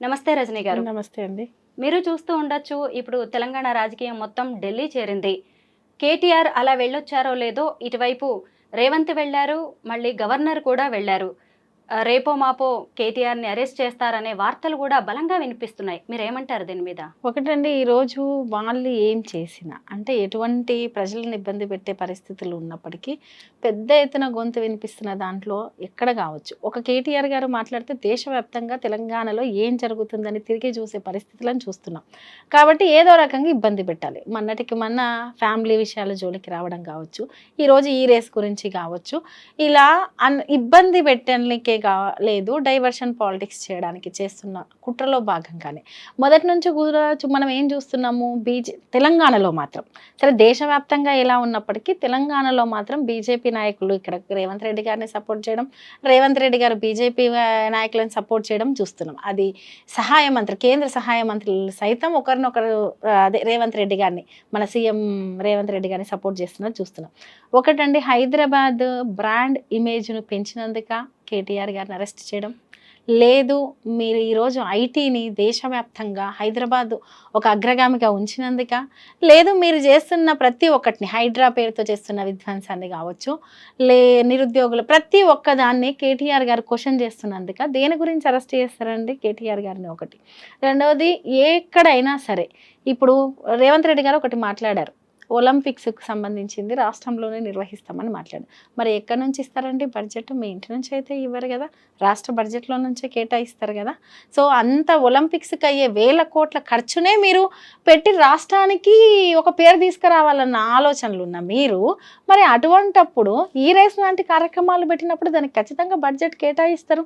నమస్తే రజనీ గారు. నమస్తే అండి. మీరు చూస్తూ ఉండొచ్చు. ఇప్పుడు తెలంగాణ రాజకీయం మొత్తం ఢిల్లీ చేరింది. కేటీఆర్ అలా వెళ్ళొచ్చారో లేదో ఇటువైపు రేవంత్ వెళ్లారు. మళ్ళీ గవర్నర్ కూడా వెళ్లారు. రేపో మాపో కేటీఆర్‌ని అరెస్ట్ చేస్తారనే వార్తలు కూడా బలంగా వినిపిస్తున్నాయి. మీరేమంటారు దీని మీద? ఒకటండి, ఈరోజు వాళ్ళు ఏం చేసినా అంటే ఎటువంటి ప్రజలను ఇబ్బంది పెట్టే పరిస్థితులు ఉన్నప్పటికీ పెద్ద ఎత్తున గొంతు వినిపిస్తున్న దాంట్లో ఎక్కడ కావచ్చు. ఒక కేటీఆర్ గారు మాట్లాడితే దేశవ్యాప్తంగా తెలంగాణలో ఏం జరుగుతుందని తిరిగి చూసే పరిస్థితులను చూస్తున్నాం. కాబట్టి ఏదో రకంగా ఇబ్బంది పెట్టాలి. మొన్నటికి మొన్న ఫ్యామిలీ విషయాల జోలికి రావడం కావచ్చు, ఈరోజు ఈ రేస్ గురించి కావచ్చు, ఇలా ఇబ్బంది పెట్టడానికే లేదు, డైవర్షన్ పాలిటిక్స్ చేయడానికి చేస్తున్న కుట్రలో భాగంగానే మొదటి నుంచి కూడా మనం ఏం చూస్తున్నాము, తెలంగాణలో మాత్రం సరే దేశవ్యాప్తంగా ఎలా ఉన్నప్పటికీ తెలంగాణలో మాత్రం బీజేపీ నాయకులు ఇక్కడ రేవంత్ రెడ్డి గారిని సపోర్ట్ చేయడం, రేవంత్ రెడ్డి గారు బీజేపీ నాయకులను సపోర్ట్ చేయడం చూస్తున్నాం. అది సహాయ మంత్రి, కేంద్ర సహాయ మంత్రులు సైతం ఒకరినొకరు అదే రేవంత్ రెడ్డి గారిని, మన సీఎం రేవంత్ రెడ్డి గారిని సపోర్ట్ చేస్తున్నది చూస్తున్నాం. ఒకటండి, హైదరాబాద్ బ్రాండ్ ఇమేజ్ను పెంచినందుక కేటీఆర్ గారిని అరెస్ట్ చేయడం లేదు, మీరు ఈరోజు ఐటీని దేశవ్యాప్తంగా హైదరాబాద్ ఒక అగ్రగామిగా ఉంచినందుక లేదు, మీరు చేస్తున్న ప్రతి ఒక్కటిని హైడ్రా పేరుతో చేస్తున్న విధ్వంసాన్ని కావచ్చు, నిరుద్యోగులు ప్రతి ఒక్కదాన్ని కేటీఆర్ గారు క్వశ్చన్ చేస్తున్నందుక దేని గురించి అరెస్ట్ చేస్తారండి కేటీఆర్ గారిని? ఒకటి. రెండవది, ఎక్కడైనా సరే ఇప్పుడు రేవంత్ రెడ్డి గారు ఒకటి మాట్లాడారు, ఒలింపిక్స్కి సంబంధించింది రాష్ట్రంలోనే నిర్వహిస్తామని మాట్లాడారు. మరి ఎక్కడి నుంచి ఇస్తారండి బడ్జెట్? మీ ఇంటి నుంచి అయితే ఇవ్వరు కదా, రాష్ట్ర బడ్జెట్లో నుంచే కేటాయిస్తారు కదా. సో అంత ఒలింపిక్స్కి అయ్యే వేల కోట్ల ఖర్చునే మీరు పెట్టి రాష్ట్రానికి ఒక పేరు తీసుకురావాలన్న ఆలోచనలు ఉన్న మీరు మరి అటువంటప్పుడు ఈ రేస్ లాంటి కార్యక్రమాలు పెట్టినప్పుడు దానికి ఖచ్చితంగా బడ్జెట్ కేటాయిస్తారు.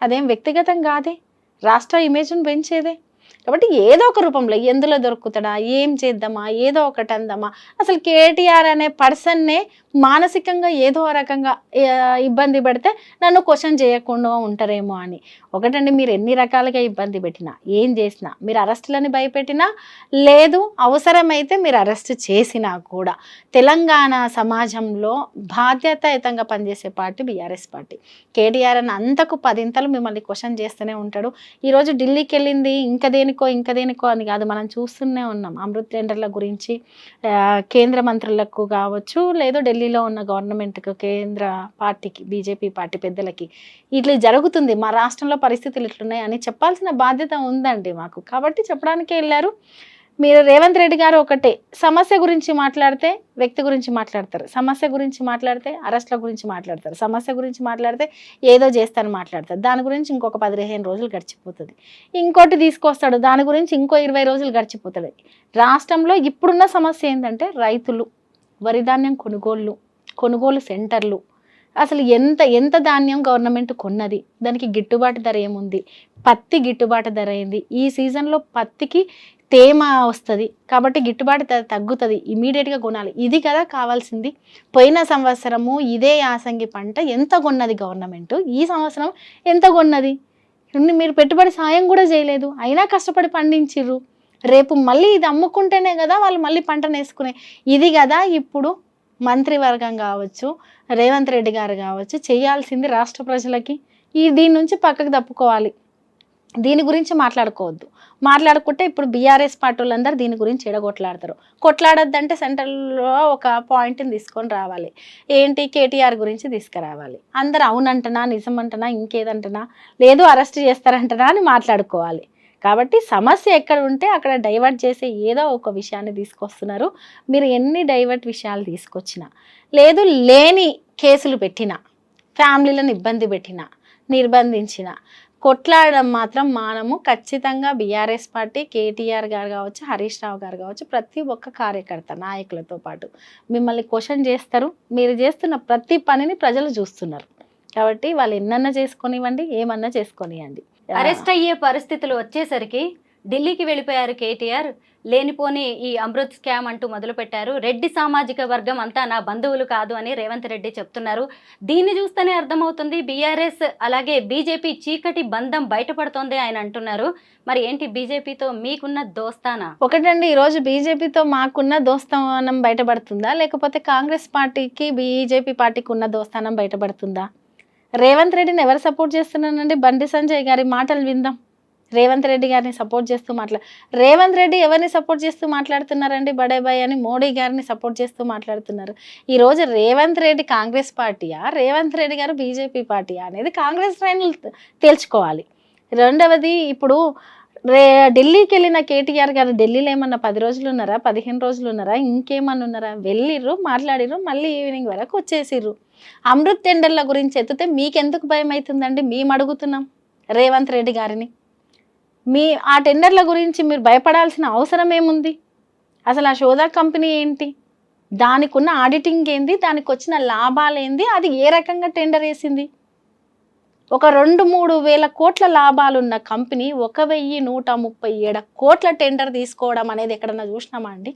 అదేం వ్యక్తిగతం కాదే, రాష్ట్ర ఇమేజ్ను పెంచేదే. కాబట్టి ఏదో ఒక రూపంలో ఎందులో దొరుకుతాడా, ఏం చేద్దామా, ఏదో ఒకటి అందామా, అసలు కేటీఆర్ అనే పర్సన్నే మానసికంగా ఏదో రకంగా ఇబ్బంది పెడితే నన్ను క్వశ్చన్ చేయకుండా ఉంటారేమో అని. ఒకటండి, మీరు ఎన్ని రకాలుగా ఇబ్బంది పెట్టినా ఏం చేసినా, మీరు అరెస్టులని భయపెట్టినా లేదు, అవసరమైతే మీరు అరెస్ట్ చేసినా కూడా తెలంగాణ సమాజంలో బాధ్యతాయుతంగా పనిచేసే పార్టీ బీఆర్ఎస్ పార్టీ. కేటీఆర్ అని అంతకు 10 ఇంతలు మిమ్మల్ని క్వశ్చన్ చేస్తూనే ఉంటాడు. ఈరోజు ఢిల్లీకి వెళ్ళింది ఇంకా దేనికో అని కాదు, మనం చూస్తూనే ఉన్నాం. అమృత్ టెండర్ల గురించి కేంద్ర మంత్రులకు కావచ్చు, లేదు ఢిల్లీలో ఉన్న గవర్నమెంట్కి, కేంద్ర పార్టీకి, బీజేపీ పార్టీ పెద్దలకి ఇట్లా జరుగుతుంది, మా రాష్ట్రంలో పరిస్థితులు ఇట్లున్నాయి అని చెప్పాల్సిన బాధ్యత ఉందండి మాకు. కాబట్టి చెప్పడానికే వెళ్ళారు. మీరు రేవంత్ రెడ్డి గారు ఒకటే, సమస్య గురించి మాట్లాడితే వ్యక్తి గురించి మాట్లాడతారు, సమస్య గురించి మాట్లాడితే అరెస్ట్ల గురించి మాట్లాడతారు, సమస్య గురించి మాట్లాడితే ఏదో చేస్తాను మాట్లాడతారు, దాని గురించి ఇంకొక 15 రోజులు గడిచిపోతుంది, ఇంకోటి తీసుకొస్తాడు దాని గురించి ఇంకో 20 రోజులు గడిచిపోతుంది. రాష్ట్రంలో ఇప్పుడున్న సమస్య ఏంటంటే రైతులు, వరిధాన్యం కొనుగోలు సెంటర్లు, అసలు ఎంత ధాన్యం గవర్నమెంట్ కొన్నది, దానికి గిట్టుబాటు ధర ఏముంది, పత్తి గిట్టుబాటు ధర ఏంది, ఈ సీజన్లో పత్తికి తేమ వస్తుంది కాబట్టి గిట్టుబాటు ధర తగ్గుతుంది, ఇమీడియట్గా కొనాలి, ఇది కదా కావాల్సింది. పోయిన సంవత్సరము ఇదే యాసంగి పంట ఎంత కొన్నది గవర్నమెంట్, ఈ సంవత్సరం ఎంత కొన్నది, మీరు పెట్టుబడి సాయం కూడా చేయలేదు, అయినా కష్టపడి పండించిర్రు. రేపు మళ్ళీ ఇది అమ్ముకుంటేనే కదా వాళ్ళు మళ్ళీ పంటను వేసుకునే, ఇది కదా ఇప్పుడు మంత్రివర్గం కావచ్చు, రేవంత్ రెడ్డి గారు కావచ్చు చేయాల్సింది రాష్ట్ర ప్రజలకి. దీని నుంచి పక్కకు తప్పుకోవాలి, దీని గురించి మాట్లాడుకుంటే ఇప్పుడు బీఆర్ఎస్ పార్టీ వాళ్ళందరూ దీని గురించి ఎడగొట్లాడతారు. కొట్లాడొద్దంటే సెంట్రల్లో ఒక పాయింట్ని తీసుకొని రావాలి, ఏంటి కేటీఆర్ గురించి తీసుకురావాలి, అందరు అవునంటనా నిజమంటనా ఇంకేదంటనా లేదు అరెస్ట్ చేస్తారంటనా అని మాట్లాడుకోవాలి. కాబట్టి సమస్య ఎక్కడ ఉంటే అక్కడ డైవర్ట్ చేసే ఏదో ఒక విషయాన్ని తీసుకొస్తున్నారు. మీరు ఎన్ని డైవర్ట్ విషయాలు తీసుకొచ్చినా, లేదు లేని కేసులు పెట్టినా, ఫ్యామిలీలను ఇబ్బంది పెట్టినా, నిర్బంధించిన, కొట్లాడడం మాత్రం మానము. ఖచ్చితంగా బీఆర్ఎస్ పార్టీ, కేటీఆర్ గారు కావచ్చు, హరీష్ రావు గారు కావచ్చు, ప్రతి ఒక్క కార్యకర్త నాయకులతో పాటు మిమ్మల్ని క్వశ్చన్ చేస్తారు. మీరు చేస్తున్న ప్రతి పనిని ప్రజలు చూస్తున్నారు. కాబట్టి వాళ్ళు ఎన్నన్నా చేసుకొనివ్వండి, ఏమన్నా చేసుకొనియండి. అరెస్ట్ అయ్యే పరిస్థితులు వచ్చేసరికి ఢిల్లీకి వెళ్ళిపోయారు కేటీఆర్. లేనిపోని ఈ అమృత్ స్కామ్ అంటూ మొదలుపెట్టారు. రెడ్డి సామాజిక వర్గం అంతా నా బంధువులు కాదు అని రేవంత్ రెడ్డి చెప్తున్నారు. దీన్ని చూస్తేనే అర్థమవుతుంది బీఆర్ఎస్ అలాగే బీజేపీ చీకటి బంధం బయటపడుతోంది ఆయన అంటున్నారు. మరి ఏంటి బీజేపీతో మీకున్న దోస్తానా? ఒకటండి, ఈరోజు బీజేపీతో మాకున్న దోస్తానం బయటపడుతుందా, లేకపోతే కాంగ్రెస్ పార్టీకి బీజేపీ పార్టీకి ఉన్న దోస్తానం బయటపడుతుందా? రేవంత్ రెడ్డిని ఎవరు సపోర్ట్ చేస్తున్నానండి? బండి సంజయ్ గారి మాటలు విందాం. రేవంత్ రెడ్డి గారిని సపోర్ట్ చేస్తూ రేవంత్ రెడ్డి ఎవరిని సపోర్ట్ చేస్తూ మాట్లాడుతున్నారండి? బడే బాయ్ అని మోడీ గారిని సపోర్ట్ చేస్తూ మాట్లాడుతున్నారు. ఈరోజు రేవంత్ రెడ్డి కాంగ్రెస్ పార్టీయా, రేవంత్ రెడ్డి గారు బీజేపీ పార్టీయా అనేది కాంగ్రెస్ శ్రేణులు తేల్చుకోవాలి. రెండవది, ఇప్పుడు ఢిల్లీకి వెళ్ళిన కేటీఆర్ గారు ఢిల్లీలో ఏమన్నా 10 రోజులు ఉన్నారా, 15 రోజులు ఉన్నారా, ఇంకేమన్నా ఉన్నారా? వెళ్ళిర్రు, మాట్లాడిర్రు, మళ్ళీ ఈవినింగ్ వరకు వచ్చేసిర్రు. అమృత్ టెండర్ల గురించి ఎత్తితే మీకెందుకు భయం అవుతుందండి? మేము అడుగుతున్నాం రేవంత్ రెడ్డి గారిని. ఆ టెండర్ల గురించి మీరు భయపడాల్సిన అవసరం ఏముంది? అసలు ఆ సోదా కంపెనీ ఏంటి, దానికి ఉన్న ఆడిటింగ్ ఏంది, దానికి వచ్చిన లాభాలు ఏంది, అది ఏ రకంగా టెండర్ వేసింది? ఒక 2-3 వేల కోట్ల లాభాలున్న కంపెనీ 1137 కోట్ల టెండర్ తీసుకోవడం అనేది ఎక్కడన్నా చూసినామా అండి?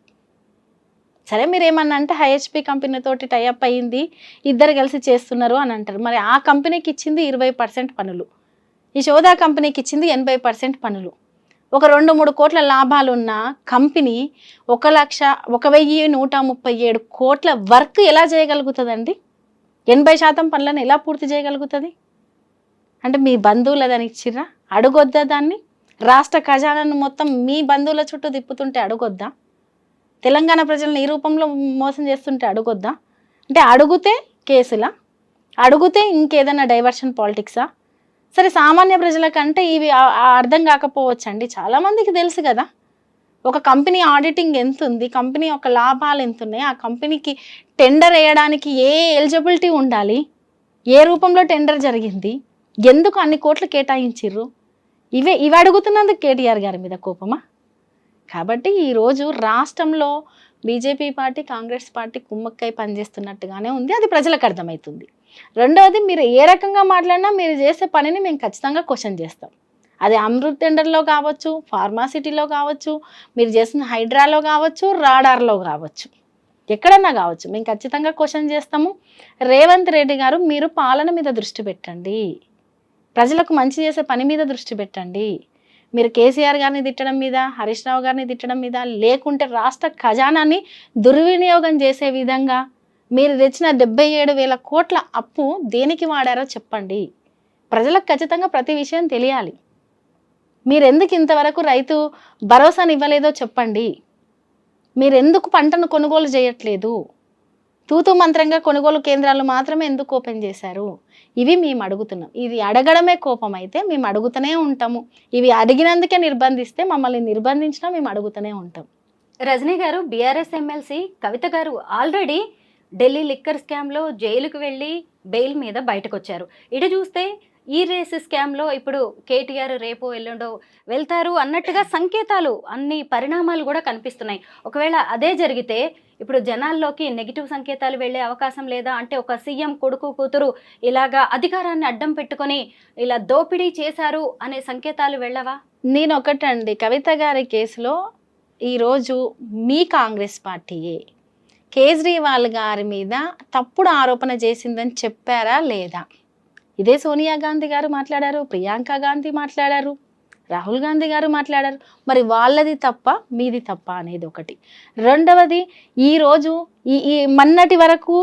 సరే, మీరు ఏమన్నా అంటే హెచ్పి కంపెనీతోటి టైఅప్ అయ్యింది, ఇద్దరు కలిసి చేస్తున్నారు అని అంటారు. మరి ఆ కంపెనీకి ఇచ్చింది 20% పనులు, ఈ సోదా కంపెనీకి ఇచ్చింది 80% పనులు. ఒక 2-3 కోట్ల లాభాలున్న కంపెనీ 1,137 కోట్ల వర్క్ ఎలా చేయగలుగుతుందండి? 80% పనులను ఎలా పూర్తి చేయగలుగుతుంది? అంటే మీ బంధువులు దాన్ని ఇచ్చిర్రా? అడుగొద్దా దాన్ని? రాష్ట్ర ఖజానాను మొత్తం మీ బంధువుల చుట్టూ తిప్పుతుంటే అడుగొద్దా? తెలంగాణ ప్రజలను ఈ రూపంలో మోసం చేస్తుంటే అడుగొద్దా? అంటే అడుగుతే కేసులా, అడుగుతే ఇంకేదైనా డైవర్షన్ పాలిటిక్సా? సరే, సామాన్య ప్రజలకంటే ఇవి అర్థం కాకపోవచ్చండి, చాలామందికి తెలుసు కదా. ఒక కంపెనీ ఆడిటింగ్ ఎంత ఉంది, కంపెనీ యొక్క లాభాలు ఎంత ఉన్నాయి, ఆ కంపెనీకి టెండర్ వేయడానికి ఏ ఎలిజిబిలిటీ ఉండాలి, ఏ రూపంలో టెండర్ జరిగింది, ఎందుకు అన్ని కోట్లు కేటాయించిర్రు, ఇవి అడుగుతున్నందుకు కేటీఆర్ గారి మీద కోపమా? కాబట్టి ఈరోజు రాష్ట్రంలో బీజేపీ పార్టీ, కాంగ్రెస్ పార్టీ కుమ్మక్కై పనిచేస్తున్నట్టుగానే ఉంది, అది ప్రజలకు అర్థమవుతుంది. రెండవది, మీరు ఏ రకంగా మాట్లాడినా మీరు చేసే పనిని మేము ఖచ్చితంగా క్వశ్చన్ చేస్తాం. అది అమృత్ టెండర్లో కావచ్చు, ఫార్మాసిటీలో కావచ్చు, మీరు చేసిన హైడ్రాలో కావచ్చు, రాడార్లో కావచ్చు, ఎక్కడన్నా కావచ్చు, మేము ఖచ్చితంగా క్వశ్చన్ చేస్తాము. రేవంత్ రెడ్డి గారు, మీరు పాలన మీద దృష్టి పెట్టండి, ప్రజలకు మంచి చేసే పని మీద దృష్టి పెట్టండి. మీరు కేసీఆర్ గారిని తిట్టడం మీద, హరీష్ రావు గారిని తిట్టడం మీద, లేకుంటే రాష్ట్ర ఖజానాన్ని దుర్వినియోగం చేసే విధంగా మీరు తెచ్చిన 77,000 కోట్ల అప్పు దేనికి వాడారో చెప్పండి. ప్రజలకు ఖచ్చితంగా ప్రతి విషయం తెలియాలి. మీరు ఎందుకు ఇంతవరకు రైతు భరోసాని ఇవ్వలేదో చెప్పండి. మీరు ఎందుకు పంటను కొనుగోలు చేయట్లేదు? తూతు మంత్రంగా కొనుగోలు కేంద్రాలు మాత్రమే ఎందుకు ఓపెన్ చేశారు? ఇవి మేము అడుగుతున్నాం. ఇది అడగడమే కోపం అయితే మేము అడుగుతూనే ఉంటాము. ఇవి అడిగినందుకే నిర్బంధిస్తే మమ్మల్ని నిర్బంధించినా మేము అడుగుతూనే ఉంటాం. రజనీ గారు, బీఆర్ఎస్ ఎమ్మెల్సీ కవిత గారు ఆల్రెడీ ఢిల్లీ లిక్కర్ స్కామ్లో జైలుకు వెళ్ళి బెయిల్ మీద బయటకు వచ్చారు. ఇటు చూస్తే ఈ రేసు స్కామ్లో ఇప్పుడు కేటీఆర్ రేపో ఎల్లుండో వెళ్తారు అన్నట్టుగా సంకేతాలు, అన్ని పరిణామాలు కూడా కనిపిస్తున్నాయి. ఒకవేళ అదే జరిగితే ఇప్పుడు జనాల్లోకి నెగిటివ్ సంకేతాలు వెళ్ళే అవకాశం లేదా? అంటే ఒక సీఎం కొడుకు కూతురు ఇలాగా అధికారాన్ని అడ్డం పెట్టుకొని ఇలా దోపిడీ చేశారు అనే సంకేతాలు వెళ్ళవా? నేను ఒకటండి, కవిత గారి కేసులో ఈరోజు మీ కాంగ్రెస్ పార్టీయే కేజ్రీవాల్ గారి మీద తప్పుడు ఆరోపణ చేసిందని చెప్పారా లేదా? ఇదే సోనియా గాంధీ గారు మాట్లాడారు, ప్రియాంక గాంధీ మాట్లాడారు, రాహుల్ గాంధీ గారు మాట్లాడారు. మరి వాళ్ళది తప్ప మీది తప్ప అనేది ఒకటి. రెండవది, ఈరోజు ఈ మొన్నటి వరకు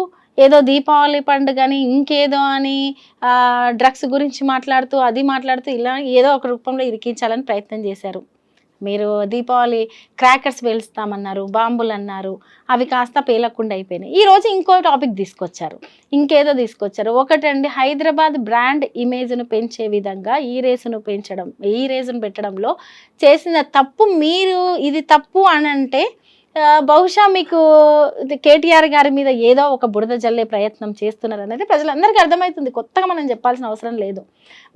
ఏదో దీపావళి పండుగని ఇంకేదో అని డ్రగ్స్ గురించి మాట్లాడుతూ ఇలా ఏదో ఒక రూపంలో ఇరికించాలని ప్రయత్నం చేశారు. మీరు దీపావళి క్రాకర్స్ పేలుస్తామన్నారు, బాంబులు అన్నారు, అవి కాస్త పేలకుండా అయిపోయినాయి. ఈరోజు ఇంకో టాపిక్ తీసుకొచ్చారు, ఇంకేదో తీసుకొచ్చారు. ఒకటండి, హైదరాబాద్ బ్రాండ్ ఇమేజ్ను పెంచే విధంగా ఈ రేసును పెట్టడంలో చేసిన తప్పు మీరు ఇది తప్పు అని అంటే బహుశా మీకు కేటీఆర్ గారి మీద ఏదో ఒక బురద జల్లే ప్రయత్నం చేస్తున్నారు అనేది ప్రజలందరికీ అర్థమవుతుంది. కొత్తగా మనం చెప్పాల్సిన అవసరం లేదు.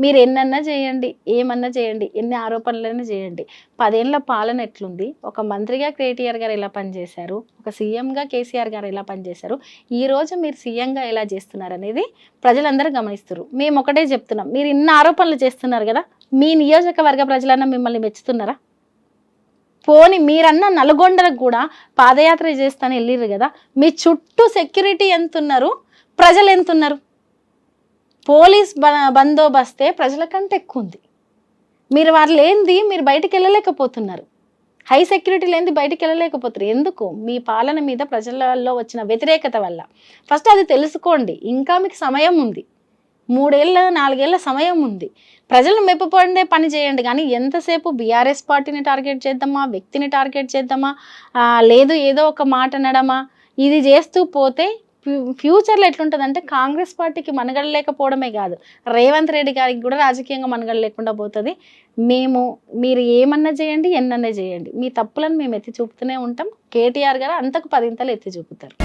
మీరు ఎన్నన్నా చేయండి, ఏమన్నా చేయండి, ఎన్ని ఆరోపణలైనా చేయండి, 10 ఏళ్ల పాలన ఎట్లుంది, ఒక మంత్రిగా కేటీఆర్ గారు ఎలా పనిచేశారు, ఒక సీఎంగా కేసీఆర్ గారు ఎలా పనిచేశారు, ఈరోజు మీరు సీఎంగా ఎలా చేస్తున్నారు అనేది ప్రజలందరూ గమనిస్తారు. మేము ఒకటే చెప్తున్నాం, మీరు ఇన్ని ఆరోపణలు చేస్తున్నారు కదా, మీ నియోజకవర్గ ప్రజలన్నా మిమ్మల్ని మెచ్చుతున్నారా? పోని మీరన్న నల్గొండలకు కూడా పాదయాత్ర చేస్తాను వెళ్ళిర్రు కదా, మీ చుట్టూ సెక్యూరిటీ ఎంతున్నారు, ప్రజలు ఎంతున్నారు? పోలీస్ బందోబస్తే ప్రజల కంటే ఎక్కువ ఉంది. మీరు వాళ్ళు లేనిది మీరు బయటికి వెళ్ళలేకపోతున్నారు, హై సెక్యూరిటీ లేనిది బయటికి వెళ్ళలేకపోతున్నారు. ఎందుకు? మీ పాలన మీద ప్రజలలో వచ్చిన వ్యతిరేకత వల్ల. ఫస్ట్ అది తెలుసుకోండి, ఇంకా మీకు సమయం ఉంది. 4 ఏళ్ళ సమయం ఉంది. ప్రజలను మెప్పుపడే పని చేయండి, కానీ ఎంతసేపు బీఆర్ఎస్ పార్టీని టార్గెట్ చేద్దామా, వ్యక్తిని టార్గెట్ చేద్దామా, లేదు ఏదో ఒక మాట అనడమా, ఇది చేస్తూ పోతే ఫ్యూచర్లో ఎట్లుంటుందంటే కాంగ్రెస్ పార్టీకి మనుగడ లేకపోవడమే కాదు, రేవంత్ రెడ్డి గారికి కూడా రాజకీయంగా మనుగడ లేకుండా పోతుంది. మీరు ఏమన్నా చేయండి, ఎన్నన్నా చేయండి, మీ తప్పులను మేము ఎత్తి చూపుతూనే ఉంటాం. కేటీఆర్ గారు అంతకు 10 ఇంతలు ఎత్తి చూపుతారు.